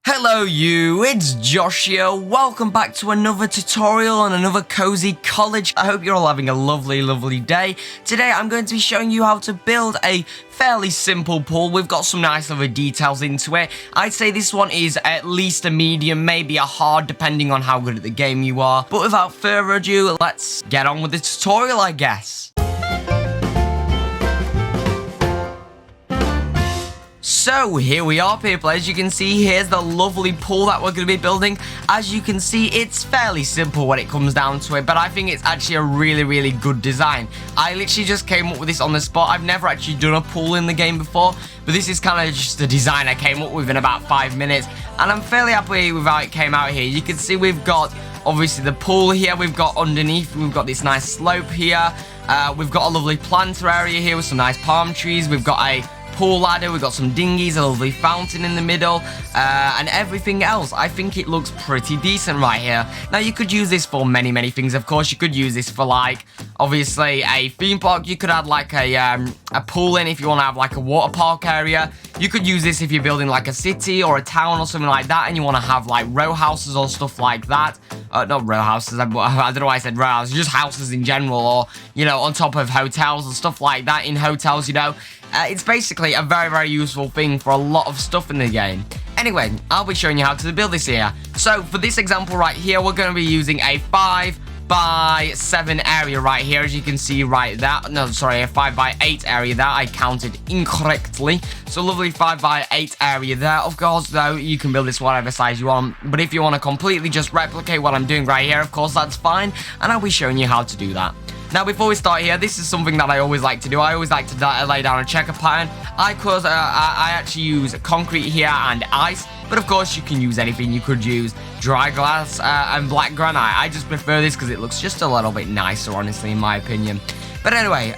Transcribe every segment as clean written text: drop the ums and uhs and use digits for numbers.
Hello you, it's Josh here. Welcome back to another tutorial on another Kosii college. I hope you're all having a lovely day. Today I'm going to be showing you how to build a fairly simple pool. We've got some nice other details into it. I'd say this one is at least a medium, maybe a hard, depending on how good at the game you are. But without further ado, let's get on with the tutorial, I guess. So here we are, people. As you can see, here's the lovely pool that we're going to be building. As you can see, it's fairly simple when it comes down to it, but I think it's actually a really good design. I literally just came up with this on the spot. I've never actually done a pool in the game before, but this is kind of just a design I came up with in about 5 minutes, and I'm fairly happy with how it came out here. You can see we've got obviously the pool here. We've got underneath, we've got this nice slope here. We've got a lovely planter area here with some nice palm trees. We've got a pool ladder, we've got some dinghies, a lovely fountain in the middle, and everything else. I think it looks pretty decent right here. Now, you could use this for many things. Of course, you could use this for, like, obviously a theme park. You could add like a pool in if you want to have like a water park area. You could use this if you're building like a city or a town or something like that, and you want to have like row houses or stuff like that. Not row houses, I don't know why I said row houses, just houses in general, or, you know, on top of hotels and stuff like that. In hotels, you know, it's basically a very useful thing for a lot of stuff in the game. Anyway, I'll be showing you how to build this here. So for this example right here, we're going to be using a 5x7 area right here, as you can see right there. No, sorry, a 5x8 area there. I counted incorrectly. So lovely 5x8 area there. Of course, though, you can build this whatever size you want, but if you want to completely just replicate what I'm doing right here, of course, that's fine, and I'll be showing you how to do that. Now, before we start here, this is something that I always like to do. I always like to lay down a checker pattern. I actually use concrete here and ice, but of course you can use anything. You could use dry glass and black granite. I just prefer this because it looks just a little bit nicer, honestly, in my opinion. But anyway,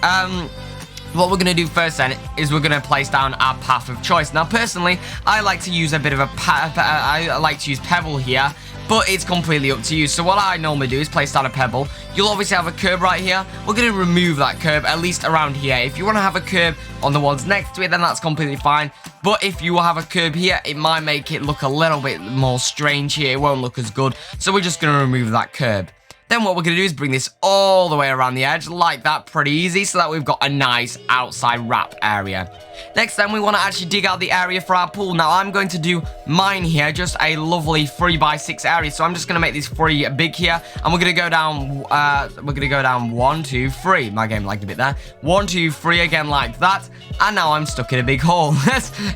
what we're going to do first then is we're going to place down our path of choice. Now, personally, I like to use a bit of a I like to use pebble here, but it's completely up to you. So what I normally do is place down a pebble. You'll obviously have a curb right here. We're going to remove that curb, at least around here. If you want to have a curb on the ones next to it, then that's completely fine. But if you have a curb here, it might make it look a little bit more strange here. It won't look as good. So we're just going to remove that curb. Then what we're going to do is bring this all the way around the edge, like that, pretty easy, so that we've got a nice outside wrap area. Next, then, we want to actually dig out the area for our pool. Now, I'm going to do mine here, just a lovely 3x6 area. So I'm just going to make this 3 big here, and we're going to go down, 1, 2, 3. My game lagged a bit there. 1, 2, 3 again, like that. And now I'm stuck in a big hole.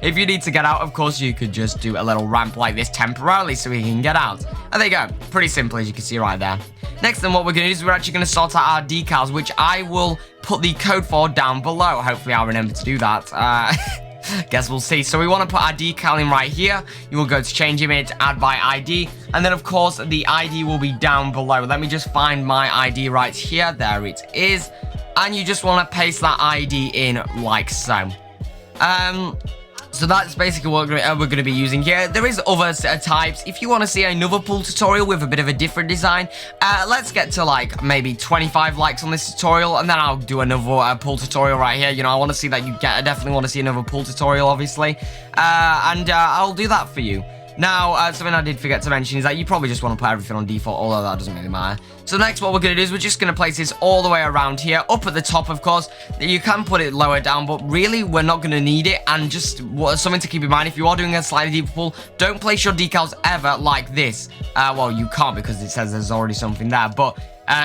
If you need to get out, of course, you could just do a little ramp like this temporarily so we can get out. And there you go. Pretty simple, as you can see right there. Next, then, what we're going to do is we're actually going to sort out our decals, which I will put the code for down below. Hopefully, I'll remember to do that. Guess we'll see. So we want to put our decal in right here. You will go to change image, add by ID, and then, of course, the ID will be down below. Let me just find my ID right here. There it is. And you just want to paste that ID in like so. So that's basically what we're going to be using here. There is other types. If you want to see another pool tutorial with a bit of a different design, let's get to like maybe 25 likes on this tutorial, and then I'll do another pool tutorial right here. You know, I want to see that I definitely want to see another pool tutorial, obviously, and I'll do that for you. Now, something I did forget to mention is that you probably just want to put everything on default, although that doesn't really matter. So next, what we're going to do is we're just going to place this all the way around here, up at the top, of course. You can put it lower down, but really, we're not going to need it. And just something to keep in mind, if you are doing a slightly deeper pool, don't place your decals ever like this. Well, you can't because it says there's already something there, but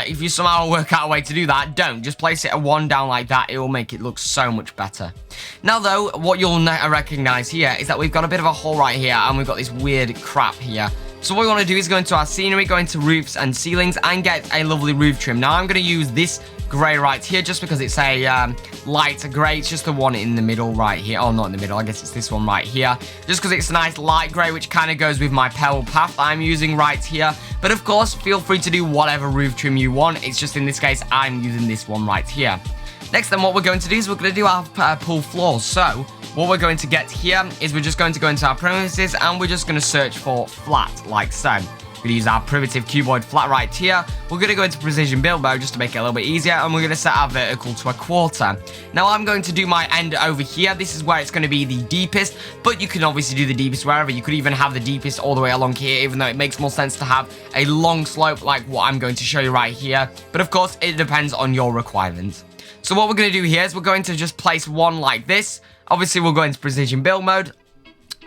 if you somehow work out a way to do that, don't. Just place it a 1 down like that. It will make it look so much better. Now, though, what you'll recognize here is that we've got a bit of a hole right here, and we've got this weird crap here. So what we want to do is go into our scenery, go into roofs and ceilings, and get a lovely roof trim. Now, I'm going to use this grey right here just because it's a light grey. It's just the one in the middle right here. Oh, not in the middle. I guess it's this one right here. Just because it's a nice light grey, which kind of goes with my pebble path I'm using right here. But, of course, feel free to do whatever roof trim you want. It's just in this case, I'm using this one right here. Next, then, what we're going to do is we're going to do our pool floor. So what we're going to get here is we're just going to go into our premises, and we're just going to search for flat, like so. going to use our 𝗵𝗵cie𝗂𝗿𝗀 flat right here. We're going to go into precision build mode just to make it a little bit easier, and we're going to set our vertical to 1/4. Now I'm going to do my end over here. This is where it's going to be the deepest, but you can obviously do the deepest wherever. You could even have the deepest all the way along here, even though it makes more sense to have a long slope like what I'm going to show you right here. But of course, it depends on your requirements. So what we're going to do here is we're going to just place one like this. Obviously, we'll go into precision build mode,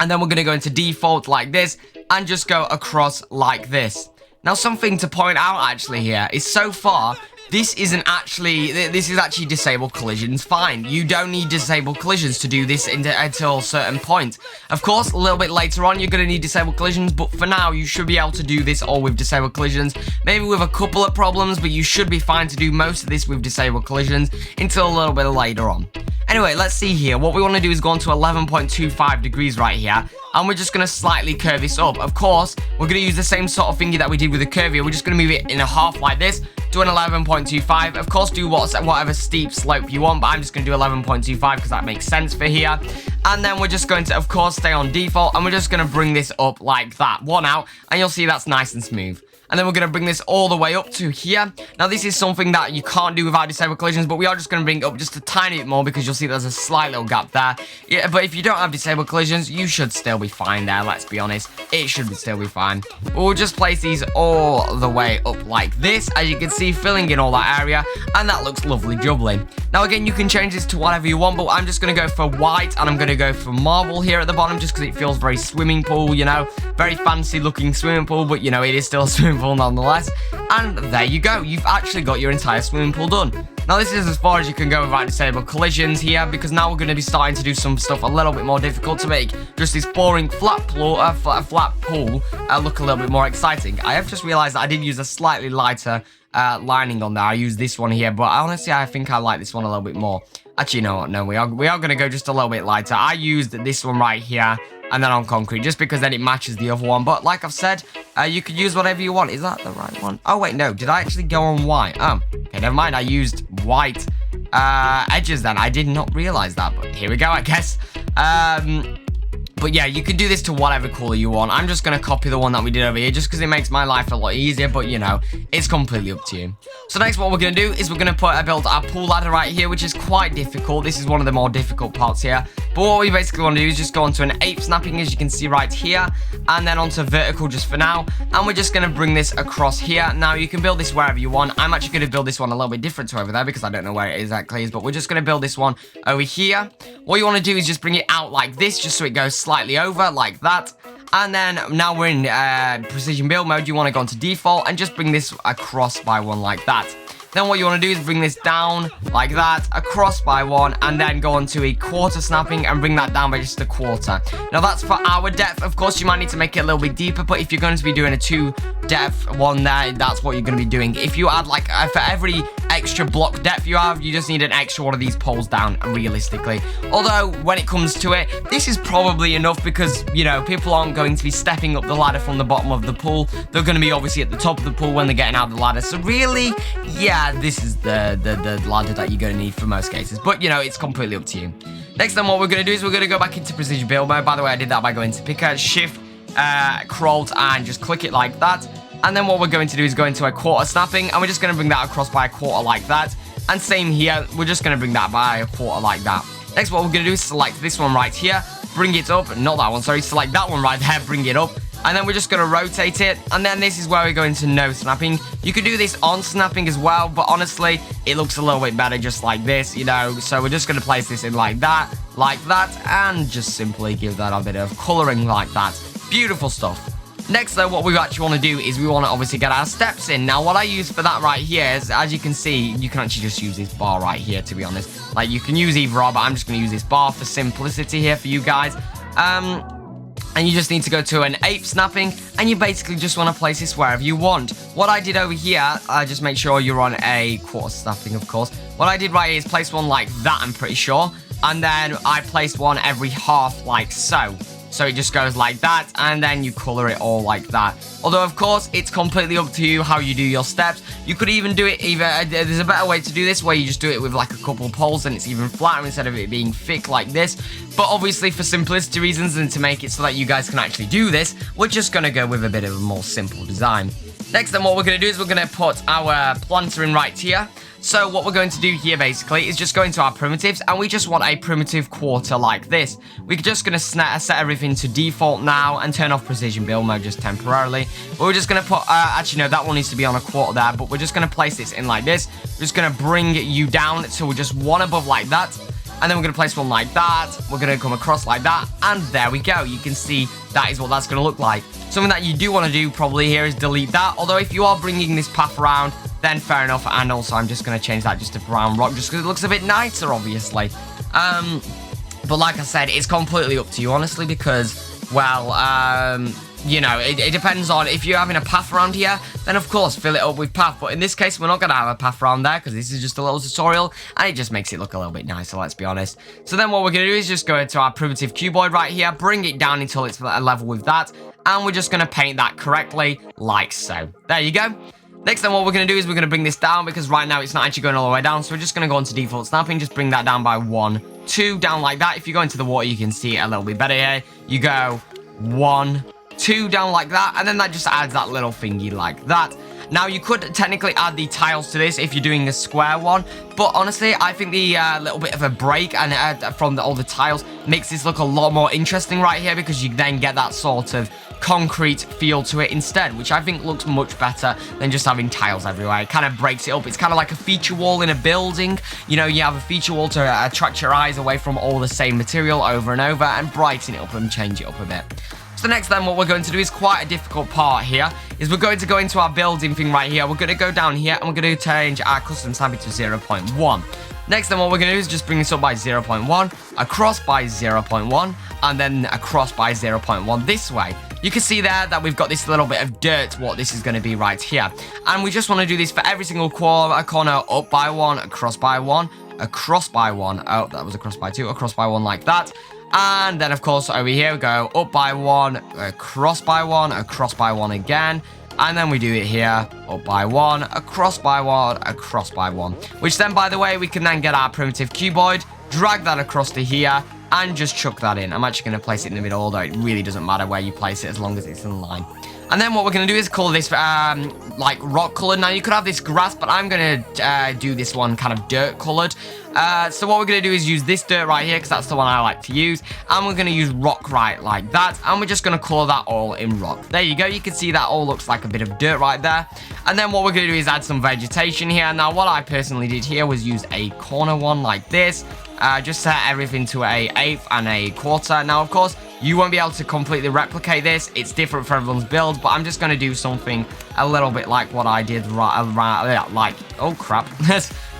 and then we're going to go into default like this, and just go across like this. Now, something to point out actually here is so far, this is actually disable collisions fine. You don't need disable collisions to do this until a certain point. Of course, a little bit later on, you're going to need disable collisions, but for now, you should be able to do this all with disable collisions. Maybe with a couple of problems, but you should be fine to do most of this with disable collisions until a little bit later on. Anyway, let's see here. What we want to do is go on to 11.25 degrees right here, and we're just going to slightly curve this up. Of course, we're going to use the same sort of thingy that we did with the curve here. We're just going to move it in a half like this to an 11.25. Of course, do whatever steep slope you want, but I'm just going to do 11.25 because that makes sense for here. And then we're just going to, of course, stay on default, and we're just going to bring this up like that. One out, and you'll see that's nice and smooth. And then we're going to bring this all the way up to here. Now, this is something that you can't do without disable collisions, but we are just going to bring it up just a tiny bit more because you'll see there's a slight little gap there. Yeah, but if you don't have disable collisions, you should still be fine there, let's be honest. It should still be fine. We'll just place these all the way up like this, as you can see, filling in all that area, and that looks lovely jubbly. Now, again, you can change this to whatever you want, but I'm just going to go for white, and I'm going to go for marble here at the bottom, just because it feels very swimming pool, you know, very fancy looking swimming pool, but, you know, it is still a swimming pool nonetheless. And there you go, you've actually got your entire swimming pool done. Now, this is as far as you can go without disable collisions here, because now we're going to be starting to do some stuff a little bit more difficult to make just this boring flat pool look a little bit more exciting. I have just realized that I did use a slightly lighter lining on there. I used this one here, but honestly, I think I like this one a little bit more. Actually, you know what? No, we are going to go just a little bit lighter. I used this one right here, and then on concrete, just because then it matches the other one. But like I've said, you could use whatever you want. Is that the right one? Oh, wait, no. Did I actually go on white? Oh, okay, never mind. I used white edges then. I did not realize that, but here we go, I guess. But yeah, you can do this to whatever color you want. I'm just going to copy the one that we did over here just because it makes my life a lot easier. But, you know, it's completely up to you. So next, what we're going to do is we're going to build our pool ladder right here, which is quite difficult. This is one of the more difficult parts here. But what we basically want to do is just go onto an 8 snapping, as you can see right here, and then onto vertical just for now. And we're just going to bring this across here. Now, you can build this wherever you want. I'm actually going to build this one a little bit different to over there because I don't know where it exactly is. But we're just going to build this one over here. What you want to do is just bring it out like this, just so it goes slightly over like that. And then now we're in precision build mode. You want to go into default and just bring this across by one like that. Then what you want to do is bring this down like that, across by one, and then go on to a 1/4 snapping and bring that down by just a 1/4. Now that's for our depth. Of course, you might need to make it a little bit deeper, but if you're going to be doing a 2 depth one there, that's what you're going to be doing. If you add like for every extra block depth you have, you just need an extra one of these poles down, realistically. Although when it comes to it, this is probably enough because, you know, people aren't going to be stepping up the ladder from the bottom of the pool. They're going to be obviously at the top of the pool when they're getting out of the ladder. So really, yeah, this is the ladder that you're going to need for most cases. But, you know, it's completely up to you. Next then, what we're going to do is we're going to go back into precision build mode. By the way, I did that by going to picker, shift, crawled, and just click it like that. And then what we're going to do is go into a 1/4 snapping, and we're just going to bring that across by a 1/4 like that. And same here, we're just going to bring that by a 1/4 like that. Next, what we're going to do is select this one right here, bring it up, not that one, sorry, select that one right there, bring it up. And then we're just going to rotate it, and then this is where we go into no snapping. You could do this on snapping as well, but honestly, it looks a little bit better just like this, you know. So we're just going to place this in like that, and just simply give that a bit of coloring like that. Beautiful stuff. Next, though, what we actually want to do is we want to obviously get our steps in. Now, what I use for that right here is, as you can see, you can actually just use this bar right here, to be honest. Like, you can use either or, but I'm just going to use this bar for simplicity here for you guys. And you just need to go to an 8 snapping, and you basically just want to place this wherever you want. What I did over here, just make sure you're on a 1/4 snapping, of course. What I did right here is place one like that, I'm pretty sure. And then I placed one every half like so. So it just goes like that, and then you color it all like that. Although, of course, it's completely up to you how you do your steps. You could even do it there's a better way to do this, where you just do it with like a couple poles and it's even flatter instead of it being thick like this. But obviously, for simplicity reasons and to make it so that you guys can actually do this, we're just going to go with a bit of a more simple design. Next, then, what we're going to do is we're going to put our planter in right here. So what we're going to do here basically is just go into our primitives, and we just want a primitive quarter like this. We're just going to set everything to default now and turn off precision build mode just temporarily. But we're just going to put, actually no, that one needs to be on a quarter there, but we're just going to place this in like this. We're just going to bring you down to just one above like that. And then we're going to place one like that. We're going to come across like that. And there we go. You can see that is what that's going to look like. Something that you do want to do probably here is delete that. Although if you are bringing this path around, then fair enough. And also I'm just going to change that just to brown rock just because it looks a bit nicer, obviously. But like I said, it's completely up to you, honestly, because, well, you know, it depends on if you're having a path around here, then of course fill it up with path. But in this case, we're not going to have a path around there because this is just a little tutorial and it just makes it look a little bit nicer, let's be honest. So then what we're going to do is just go into our primitive cuboid right here, bring it down until it's level with that, and we're just going to paint that correctly like so. There you go. Next, then, what we're going to do is we're going to bring this down because right now it's not actually going all the way down. So we're just going to go into default snapping, just bring that down by 1, 2, down like that. If you go into the water, you can see it a little bit better here. You go 1, 2 down like that, and then that just adds that little thingy like that. Now, you could technically add the tiles to this if you're doing a square one, but honestly, I think the little bit of a break and from all the tiles makes this look a lot more interesting right here because you then get that sort of concrete feel to it instead, which I think looks much better than just having tiles everywhere. It kind of breaks it up. It's kind of like a feature wall in a building. You know, you have a feature wall to attract your eyes away from all the same material over and over and brighten it up and change it up a bit. So next, then, what we're going to do is quite a difficult part here, is we're going to go into our building thing right here. We're going to go down here, and we're going to change our custom snapping to 0.1. Next, then, what we're going to do is just bring this up by 0.1, across by 0.1, and then across by 0.1 this way. You can see there that we've got this little bit of dirt, what this is going to be right here. And we just want to do this for every single corner, up by 1, across by 1, across by 1. Oh, that was across by 2, across by 1 like that. And then, of course, over here, we go up by 1, across by 1, across by 1 again. And then we do it here, up by 1, across by 1, across by 1. Which then, by the way, we can then get our primitive cuboid, drag that across to here, and just chuck that in. I'm actually going to place it in the middle, although it really doesn't matter where you place it as long as it's in line. And then what we're going to do is color this like rock colored. Now you could have this grass, but I'm going to do this one kind of dirt colored. So what we're going to do is use this dirt right here because that's the one I like to use. And we're going to use rock right like that. And we're just going to color that all in rock. There you go. You can see that all looks like a bit of dirt right there. And then what we're going to do is add some vegetation here. Now what I personally did here was use a corner one like this. Just set everything to a 1/8 and a 1/4. Now, of course, you won't be able to completely replicate this. It's different for everyone's build, but I'm just going to do something a little bit like what I did oh crap.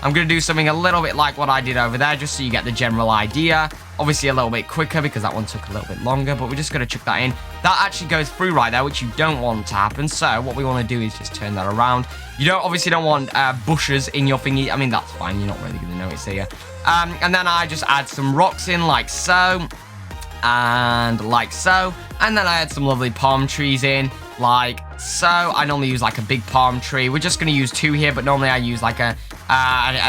I'm going to do something a little bit like what I did over there, just so you get the general idea. Obviously a little bit quicker because that one took a little bit longer, but we're just going to chuck that in. That actually goes through right there, which you don't want to happen. So what we want to do is just turn that around. You obviously don't want bushes in your thingy. I mean, that's fine. You're not really going to notice here. And then I just add some rocks in like so. And like so. And then I add some lovely palm trees in like so. I normally use like a big palm tree. We're just going to use 2 here, but normally I use like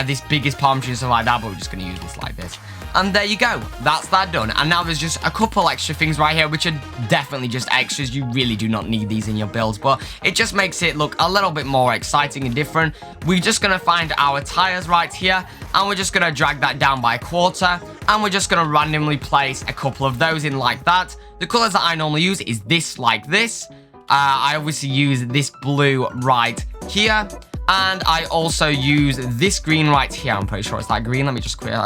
this biggest palm tree, something like that, but we're just going to use this like this. And there you go. That's that done. And now there's just a couple extra things right here, which are definitely just extras. You really do not need these in your builds, but it just makes it look a little bit more exciting and different. We're just going to find our tires right here, and we're just going to drag that down by 1/4, and we're just going to randomly place a couple of those in like that. The colors that I normally use is this like this. I obviously use this blue right here. And I also use this green right here. I'm pretty sure it's that green. Let me just quickly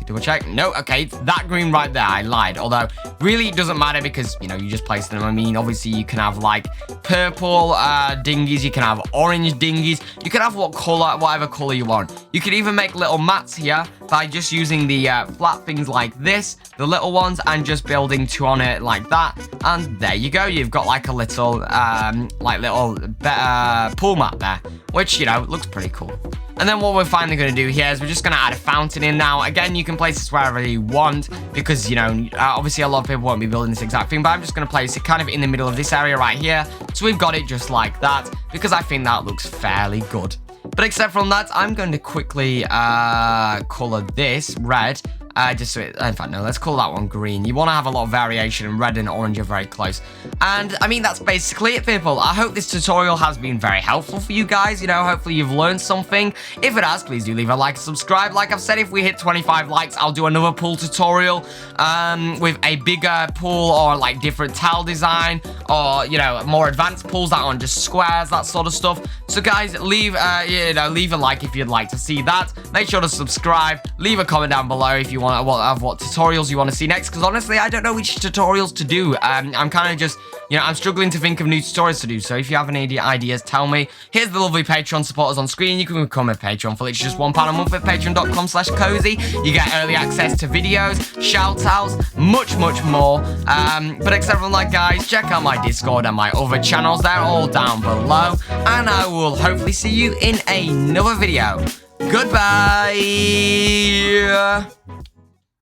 double check. No, okay, it's that green right there. I lied. Although, really, it doesn't matter because, you know, you just place them. I mean, obviously, you can have, like, purple dinghies. You can have orange dinghies. You can have whatever color you want. You can even make little mats here by just using the flat things like this, the little ones, and just building 2 on it like that. And there you go. You've got, like, a little, pool mat there, which, you know, looks pretty cool. And then what we're finally going to do here is we're just going to add a fountain in now. Again, you can place this wherever you want because, you know, obviously a lot of people won't be building this exact thing, but I'm just going to place it kind of in the middle of this area right here. So we've got it just like that because I think that looks fairly good. But except from that, I'm going to quickly color this red. Just so it, in fact, no, let's call that one green. You want to have a lot of variation, and red and orange are very close. And I mean, that's basically it, people. I hope this tutorial has been very helpful for you guys. You know, hopefully you've learned something. If it has, please do leave a like and subscribe. Like I've said, if we hit 25 likes, I'll do another pool tutorial with a bigger pool or like different tile design or, you know, more advanced pools that aren't just squares, that sort of stuff. So guys, leave a like if you'd like to see that. Make sure to subscribe. Leave a comment down below if you want what tutorials you want to see next, because honestly I don't know which tutorials to do. I'm kind of just, you know, I'm struggling to think of new tutorials to do, so if you have any ideas, tell me. Here's the lovely Patreon supporters on screen. You can become a patron for literally just £1 a month at patreon.com/Kosii. You get early access to videos, shout outs, much more. But except from that, guys, check out my Discord and my other channels. They're all down below, and I will hopefully see you in another video. Goodbye.